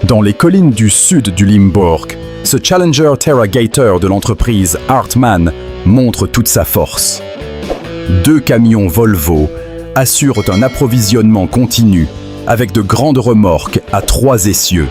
Dans les collines du sud du Limburg, ce Challenger TerraGator de l'entreprise Hartmann montre toute sa force. 2 camions Volvo assurent un approvisionnement continu avec de grandes remorques à 3 essieux.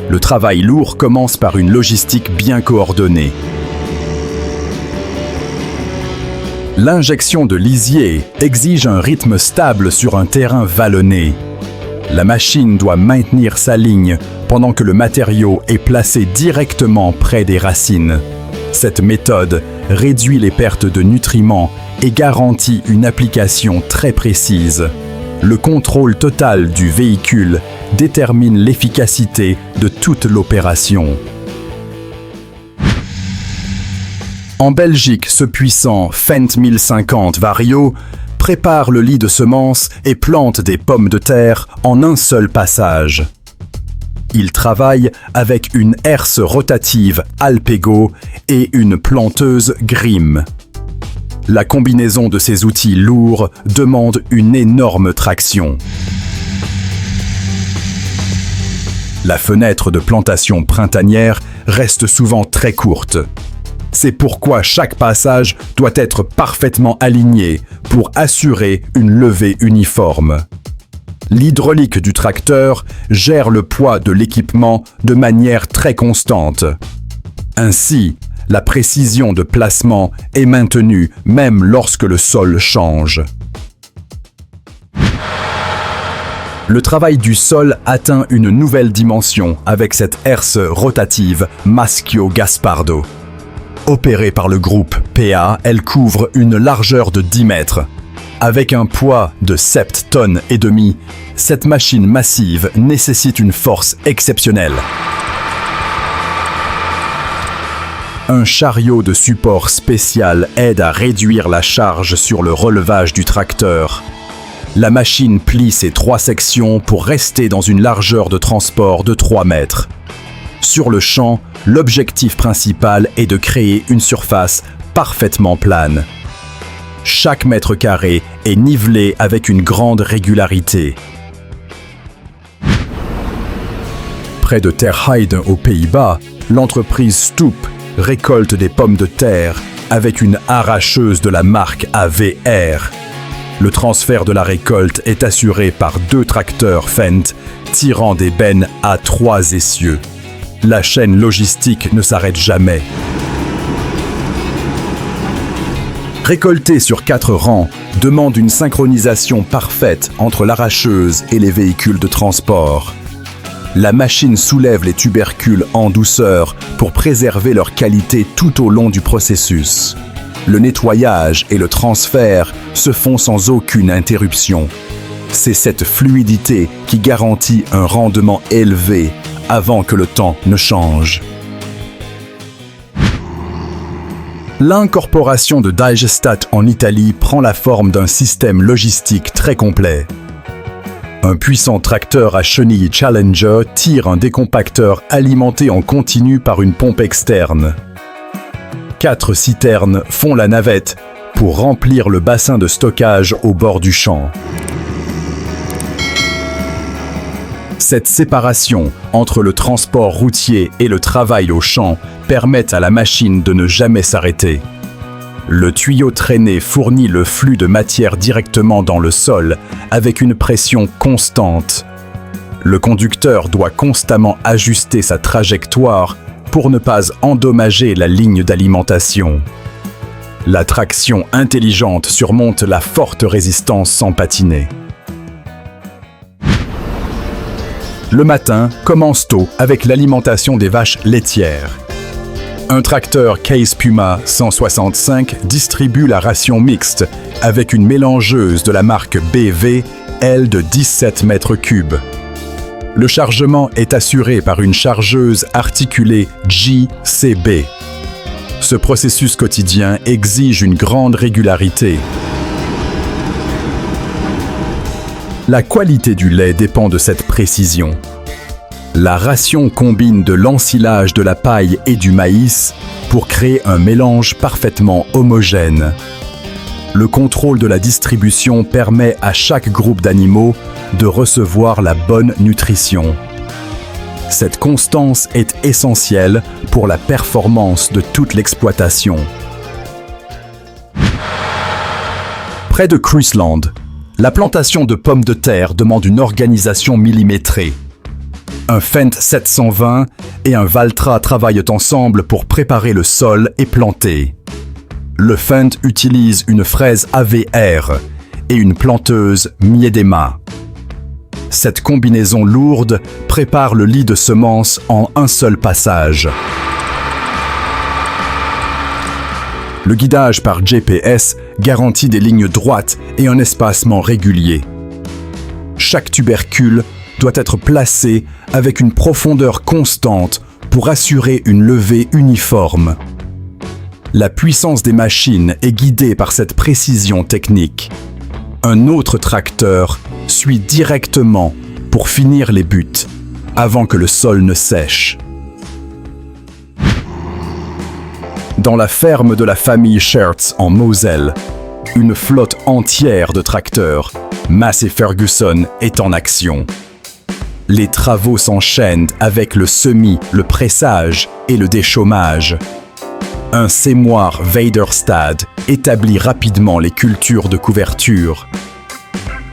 Le travail lourd commence par une logistique bien coordonnée. L'injection de lisier exige un rythme stable sur un terrain vallonné. La machine doit maintenir sa ligne pendant que le matériau est placé directement près des racines. Cette méthode réduit les pertes de nutriments et garantit une application très précise. Le contrôle total du véhicule détermine l'efficacité de toute l'opération. En Belgique, ce puissant Fendt 1050 Vario prépare le lit de semences et plante des pommes de terre en un seul passage. Il travaille avec une herse rotative Alpego et une planteuse Grimm. La combinaison de ces outils lourds demande une énorme traction. La fenêtre de plantation printanière reste souvent très courte. C'est pourquoi chaque passage doit être parfaitement aligné pour assurer une levée uniforme. L'hydraulique du tracteur gère le poids de l'équipement de manière très constante. Ainsi, la précision de placement est maintenue même lorsque le sol change. Le travail du sol atteint une nouvelle dimension avec cette herse rotative Maschio Gaspardo. Opérée par le groupe PA, elle couvre une largeur de 10 mètres. Avec un poids de 7 tonnes et demie, cette machine massive nécessite une force exceptionnelle. Un chariot de support spécial aide à réduire la charge sur le relevage du tracteur. La machine plie ses 3 sections pour rester dans une largeur de transport de 3 mètres. Sur le champ, l'objectif principal est de créer une surface parfaitement plane. Chaque mètre carré est nivelé avec une grande régularité. Près de Ter Heide aux Pays-Bas, l'entreprise Stoop récolte des pommes de terre avec une arracheuse de la marque AVR. Le transfert de la récolte est assuré par 2 tracteurs Fendt tirant des bennes à 3 essieux. La chaîne logistique ne s'arrête jamais. Récolter sur 4 rangs demande une synchronisation parfaite entre l'arracheuse et les véhicules de transport. La machine soulève les tubercules en douceur pour préserver leur qualité tout au long du processus. Le nettoyage et le transfert se font sans aucune interruption. C'est cette fluidité qui garantit un rendement élevé avant que le temps ne change. L'incorporation de Digestat en Italie prend la forme d'un système logistique très complet. Un puissant tracteur à chenilles Challenger tire un décompacteur alimenté en continu par une pompe externe. 4 citernes font la navette pour remplir le bassin de stockage au bord du champ. Cette séparation entre le transport routier et le travail au champ permet à la machine de ne jamais s'arrêter. Le tuyau traîné fournit le flux de matière directement dans le sol avec une pression constante. Le conducteur doit constamment ajuster sa trajectoire pour ne pas endommager la ligne d'alimentation. La traction intelligente surmonte la forte résistance sans patiner. Le matin commence tôt avec l'alimentation des vaches laitières. Un tracteur Case Puma 165 distribue la ration mixte avec une mélangeuse de la marque BV, elle de 17 mètres cubes. Le chargement est assuré par une chargeuse articulée JCB. Ce processus quotidien exige une grande régularité. La qualité du lait dépend de cette précision. La ration combine de l'ensilage de la paille et du maïs pour créer un mélange parfaitement homogène. Le contrôle de la distribution permet à chaque groupe d'animaux de recevoir la bonne nutrition. Cette constance est essentielle pour la performance de toute l'exploitation. Près de Cruiseland, la plantation de pommes de terre demande une organisation millimétrée. Un Fendt 720 et un Valtra travaillent ensemble pour préparer le sol et planter. Le Fendt utilise une fraise AVR et une planteuse Miedema. Cette combinaison lourde prépare le lit de semences en un seul passage. Le guidage par GPS garantit des lignes droites et un espacement régulier. Chaque tubercule doit être placé avec une profondeur constante pour assurer une levée uniforme. La puissance des machines est guidée par cette précision technique. Un autre tracteur suit directement pour finir les buts, avant que le sol ne sèche. Dans la ferme de la famille Schertz en Moselle, une flotte entière de tracteurs, Massey Ferguson, est en action. Les travaux s'enchaînent avec le semis, le pressage et le déchômage. Un sémoir Weiderstad établit rapidement les cultures de couverture.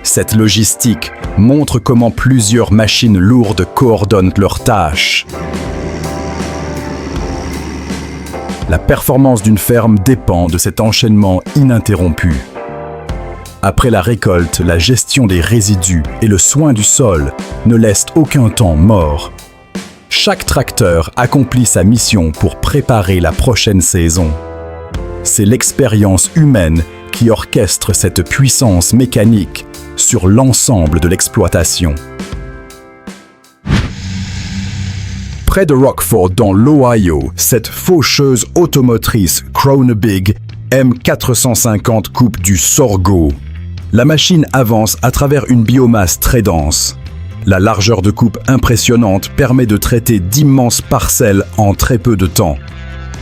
Cette logistique montre comment plusieurs machines lourdes coordonnent leurs tâches. La performance d'une ferme dépend de cet enchaînement ininterrompu. Après la récolte, la gestion des résidus et le soin du sol ne laissent aucun temps mort. Chaque tracteur accomplit sa mission pour préparer la prochaine saison. C'est l'expérience humaine qui orchestre cette puissance mécanique sur l'ensemble de l'exploitation. Près de Rockford, dans l'Ohio, cette faucheuse automotrice Kronerbig M450 coupe du sorgho. La machine avance à travers une biomasse très dense. La largeur de coupe impressionnante permet de traiter d'immenses parcelles en très peu de temps.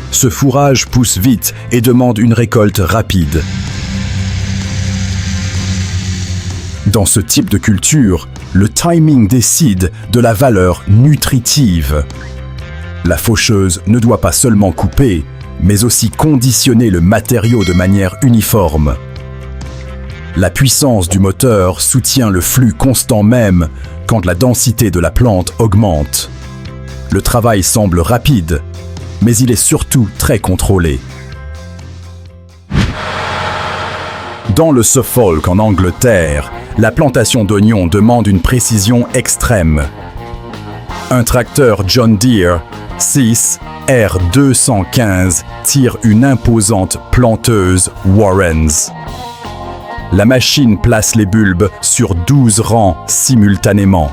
Ce fourrage pousse vite et demande une récolte rapide. Dans ce type de culture, le timing décide de la valeur nutritive. La faucheuse ne doit pas seulement couper, mais aussi conditionner le matériau de manière uniforme. La puissance du moteur soutient le flux constant même quand la densité de la plante augmente. Le travail semble rapide, mais il est surtout très contrôlé. Dans le Suffolk en Angleterre, la plantation d'oignons demande une précision extrême. Un tracteur John Deere 6 R215 tire une imposante planteuse Warrens. La machine place les bulbes sur 12 rangs simultanément.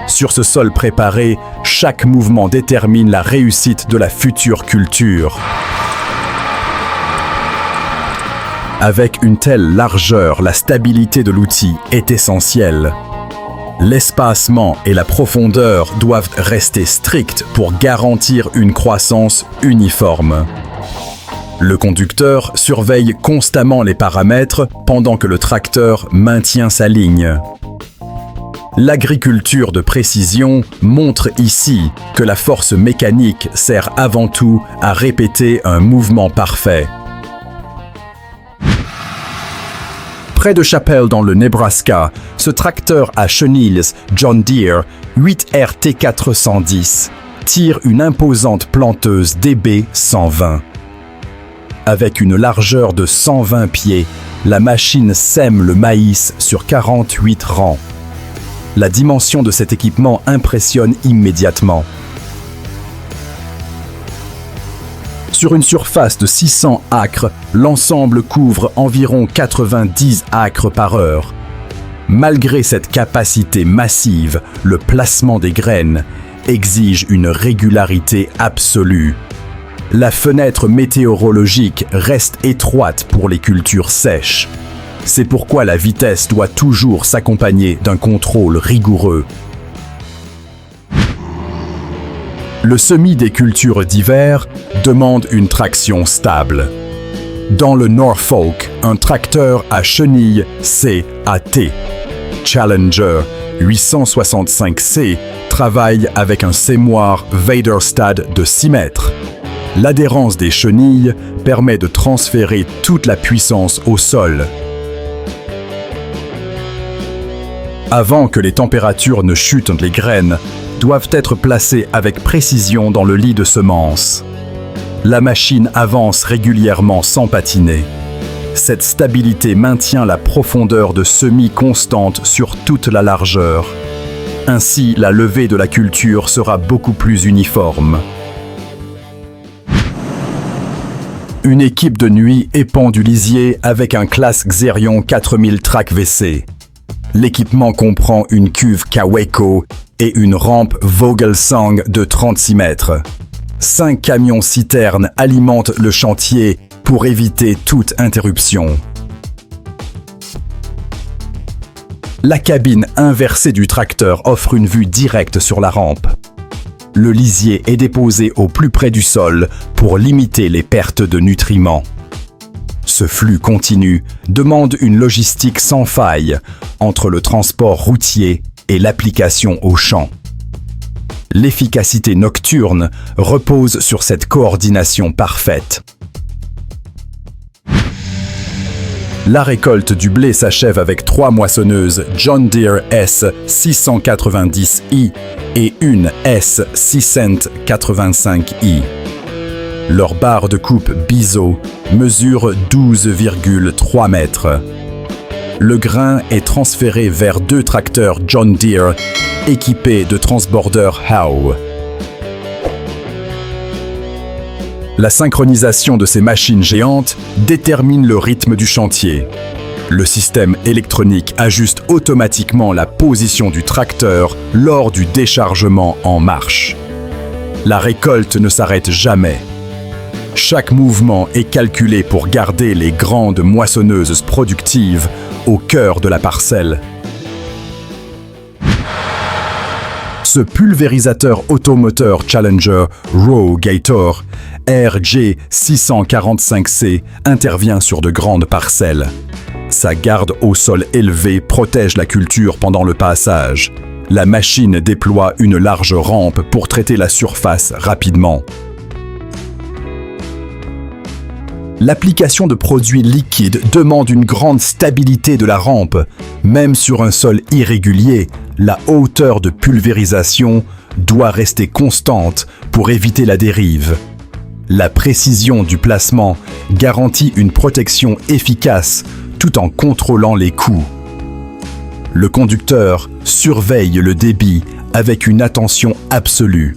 Sur ce sol préparé, chaque mouvement détermine la réussite de la future culture. Avec une telle largeur, la stabilité de l'outil est essentielle. L'espacement et la profondeur doivent rester stricts pour garantir une croissance uniforme. Le conducteur surveille constamment les paramètres pendant que le tracteur maintient sa ligne. L'agriculture de précision montre ici que la force mécanique sert avant tout à répéter un mouvement parfait. Près de Chapel dans le Nebraska, ce tracteur à chenilles John Deere 8RT410 tire une imposante planteuse DB 120. Avec une largeur de 120 pieds, la machine sème le maïs sur 48 rangs. La dimension de cet équipement impressionne immédiatement. Sur une surface de 600 acres, l'ensemble couvre environ 90 acres par heure. Malgré cette capacité massive, le placement des graines exige une régularité absolue. La fenêtre météorologique reste étroite pour les cultures sèches. C'est pourquoi la vitesse doit toujours s'accompagner d'un contrôle rigoureux. Le semis des cultures d'hiver demande une traction stable. Dans le Norfolk, un tracteur à chenilles CAT Challenger 865C travaille avec un sémoir Vaderstad de 6 mètres. L'adhérence des chenilles permet de transférer toute la puissance au sol. Avant que les températures ne chutent, les graines doivent être placées avec précision dans le lit de semences. La machine avance régulièrement sans patiner. Cette stabilité maintient la profondeur de semis constante sur toute la largeur. Ainsi, la levée de la culture sera beaucoup plus uniforme. Une équipe de nuit épand du lisier avec un classe Xerion 4000 Track WC. L'équipement comprend une cuve Kaweco et une rampe Vogelsang de 36 mètres. 5 camions-citernes alimentent le chantier pour éviter toute interruption. La cabine inversée du tracteur offre une vue directe sur la rampe. Le lisier est déposé au plus près du sol pour limiter les pertes de nutriments. Ce flux continu demande une logistique sans faille entre le transport routier et l'application au champ. L'efficacité nocturne repose sur cette coordination parfaite. La récolte du blé s'achève avec 3 moissonneuses John Deere S690i et une S685i. Leur barre de coupe biseau mesure 12,3 mètres. Le grain est transféré vers 2 tracteurs John Deere équipés de transbordeurs Howe. La synchronisation de ces machines géantes détermine le rythme du chantier. Le système électronique ajuste automatiquement la position du tracteur lors du déchargement en marche. La récolte ne s'arrête jamais. Chaque mouvement est calculé pour garder les grandes moissonneuses productives au cœur de la parcelle. Ce pulvérisateur automoteur Challenger Rogator RG645C intervient sur de grandes parcelles. Sa garde au sol élevé protège la culture pendant le passage. La machine déploie une large rampe pour traiter la surface rapidement. L'application de produits liquides demande une grande stabilité de la rampe. Même sur un sol irrégulier, la hauteur de pulvérisation doit rester constante pour éviter la dérive. La précision du placement garantit une protection efficace tout en contrôlant les coûts. Le conducteur surveille le débit avec une attention absolue.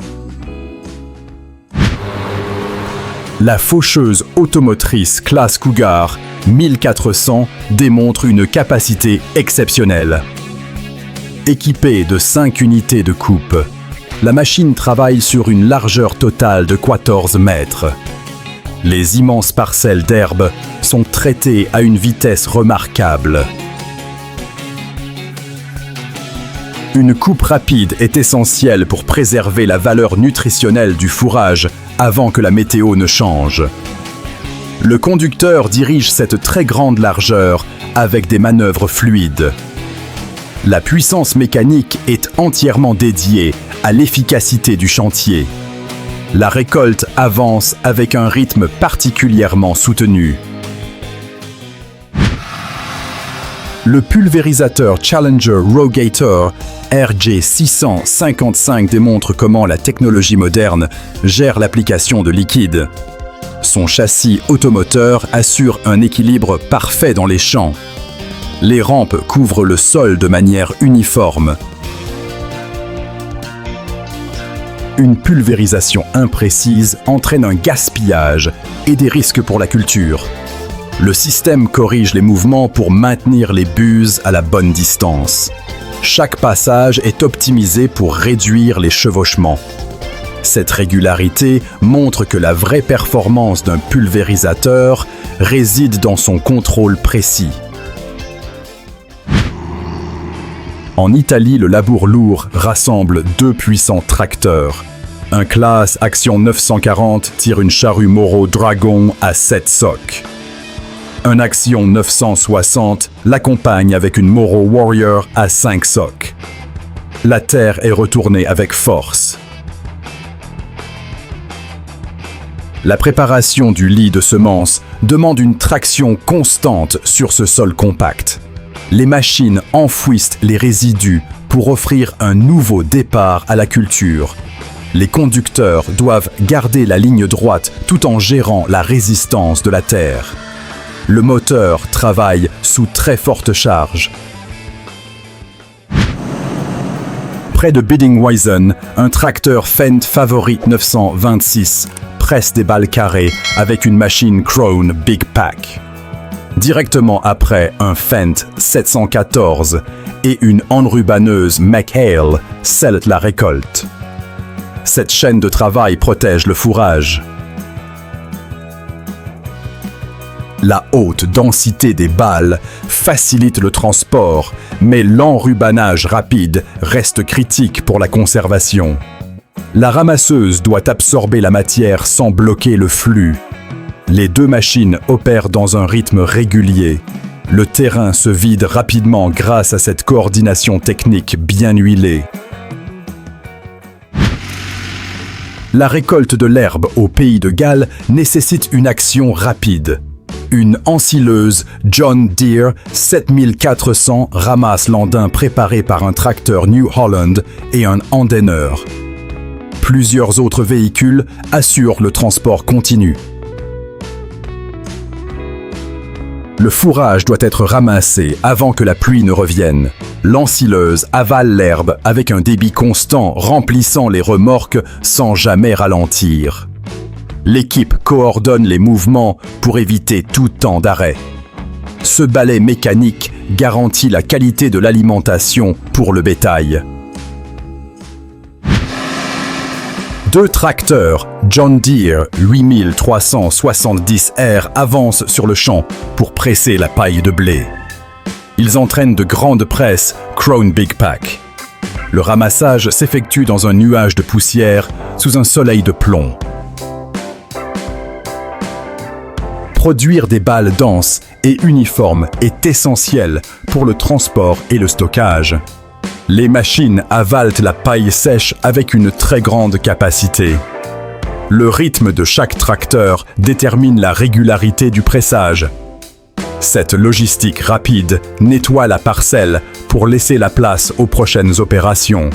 La faucheuse automotrice classe Cougar 1400 démontre une capacité exceptionnelle. Équipée de 5 unités de coupe, la machine travaille sur une largeur totale de 14 mètres. Les immenses parcelles d'herbe sont traitées à une vitesse remarquable. Une coupe rapide est essentielle pour préserver la valeur nutritionnelle du fourrage avant que la météo ne change. Le conducteur dirige cette très grande largeur avec des manœuvres fluides. La puissance mécanique est entièrement dédiée à l'efficacité du chantier. La récolte avance avec un rythme particulièrement soutenu. Le pulvérisateur Challenger Rogator RG655 démontre comment la technologie moderne gère l'application de liquide. Son châssis automoteur assure un équilibre parfait dans les champs. Les rampes couvrent le sol de manière uniforme. Une pulvérisation imprécise entraîne un gaspillage et des risques pour la culture. Le système corrige les mouvements pour maintenir les buses à la bonne distance. Chaque passage est optimisé pour réduire les chevauchements. Cette régularité montre que la vraie performance d'un pulvérisateur réside dans son contrôle précis. En Italie, le labour lourd rassemble 2 puissants tracteurs. Un classe Action 940 tire une charrue Moro Dragon à 7 socs. Un Action 960 l'accompagne avec une Moro Warrior à 5 socs. la terre est retournée avec force. La préparation du lit de semences demande une traction constante sur ce sol compact. Les machines enfouissent les résidus pour offrir un nouveau départ à la culture. Les conducteurs doivent garder la ligne droite tout en gérant la résistance de la terre. Le moteur travaille sous très forte charge. Près de Biddinghuizen, un tracteur Fendt Favorit 926 presse des balles carrées avec une machine Krone Big Pack. Directement après, un Fendt 714 et une enrubanneuse McHale scellent la récolte. Cette chaîne de travail protège le fourrage. La haute densité des balles facilite le transport, mais l'enrubanage rapide reste critique pour la conservation. La ramasseuse doit absorber la matière sans bloquer le flux. Les deux machines opèrent dans un rythme régulier. Le terrain se vide rapidement grâce à cette coordination technique bien huilée. La récolte de l'herbe au pays de Galles nécessite une action rapide. Une ensileuse John Deere 7400 ramasse l'andin préparé par un tracteur New Holland et un Andener. Plusieurs autres véhicules assurent le transport continu. Le fourrage doit être ramassé avant que la pluie ne revienne. L'ensileuse avale l'herbe avec un débit constant, remplissant les remorques sans jamais ralentir. L'équipe coordonne les mouvements pour éviter tout temps d'arrêt. Ce balai mécanique garantit la qualité de l'alimentation pour le bétail. Deux tracteurs John Deere 8370R avancent sur le champ pour presser la paille de blé. Ils entraînent de grandes presses Krone Big Pack. Le ramassage s'effectue dans un nuage de poussière sous un soleil de plomb. Produire des balles denses et uniformes est essentiel pour le transport et le stockage. Les machines avalent la paille sèche avec une très grande capacité. Le rythme de chaque tracteur détermine la régularité du pressage. Cette logistique rapide nettoie la parcelle pour laisser la place aux prochaines opérations.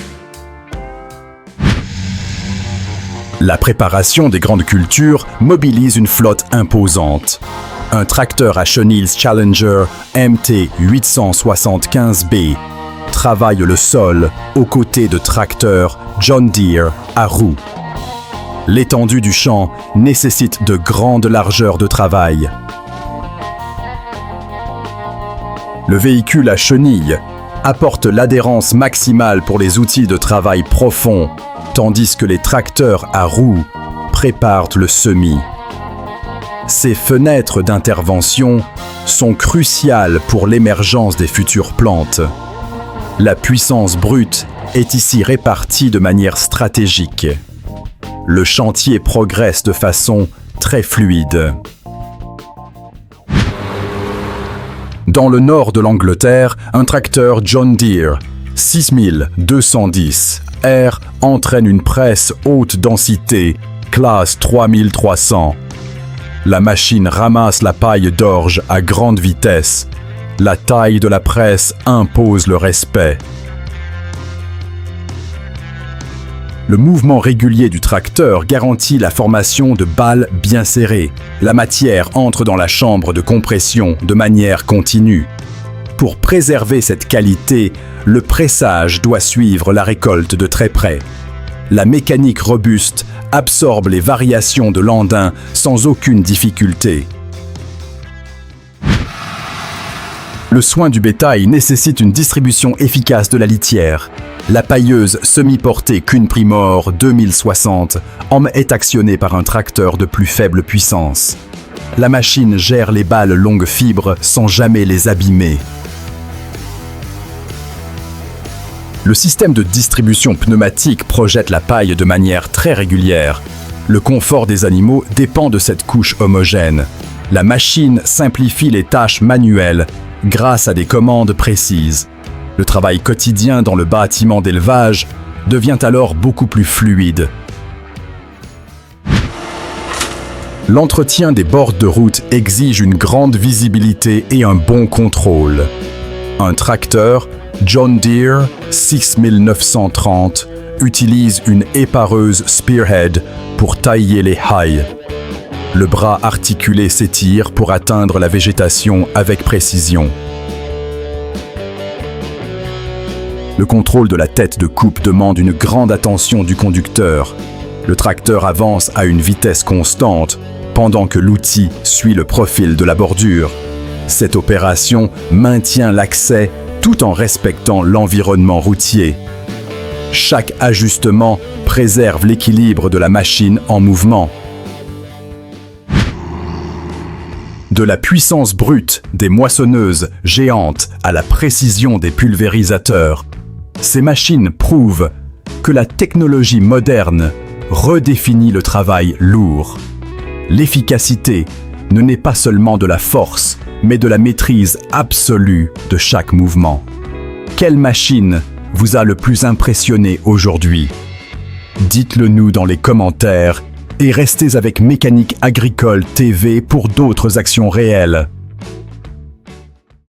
La préparation des grandes cultures mobilise une flotte imposante. Un tracteur à chenilles Challenger MT 875B travaille le sol aux côtés de tracteurs John Deere à roues. L'étendue du champ nécessite de grandes largeurs de travail. Le véhicule à chenilles apporte l'adhérence maximale pour les outils de travail profonds, tandis que les tracteurs à roues préparent le semis. Ces fenêtres d'intervention sont cruciales pour l'émergence des futures plantes. La puissance brute est ici répartie de manière stratégique. Le chantier progresse de façon très fluide. Dans le nord de l'Angleterre, un tracteur John Deere 6210R entraîne une presse haute densité, classe 3300. La machine ramasse la paille d'orge à grande vitesse. La taille de la presse impose le respect. Le mouvement régulier du tracteur garantit la formation de balles bien serrées. La matière entre dans la chambre de compression de manière continue. Pour préserver cette qualité, le pressage doit suivre la récolte de très près. La mécanique robuste absorbe les variations de l'andin sans aucune difficulté. Le soin du bétail nécessite une distribution efficace de la litière. La pailleuse semi-portée Kuhn Primor 2060 est actionnée par un tracteur de plus faible puissance. La machine gère les balles longues fibres sans jamais les abîmer. Le système de distribution pneumatique projette la paille de manière très régulière. Le confort des animaux dépend de cette couche homogène. La machine simplifie les tâches manuelles grâce à des commandes précises. Le travail quotidien dans le bâtiment d'élevage devient alors beaucoup plus fluide. L'entretien des bords de route exige une grande visibilité et un bon contrôle. Un tracteur John Deere 6930 utilise une épareuse Spearhead pour tailler les haies. Le bras articulé s'étire pour atteindre la végétation avec précision. Le contrôle de la tête de coupe demande une grande attention du conducteur. Le tracteur avance à une vitesse constante, pendant que l'outil suit le profil de la bordure. Cette opération maintient l'accès tout en respectant l'environnement routier. Chaque ajustement préserve l'équilibre de la machine en mouvement. De la puissance brute des moissonneuses géantes à la précision des pulvérisateurs, ces machines prouvent que la technologie moderne redéfinit le travail lourd. L'efficacité ne naît pas seulement de la force, mais de la maîtrise absolue de chaque mouvement. Quelle machine vous a le plus impressionné aujourd'hui? Dites-le nous dans les commentaires et restez avec Mécanique Agricole TV pour d'autres actions réelles.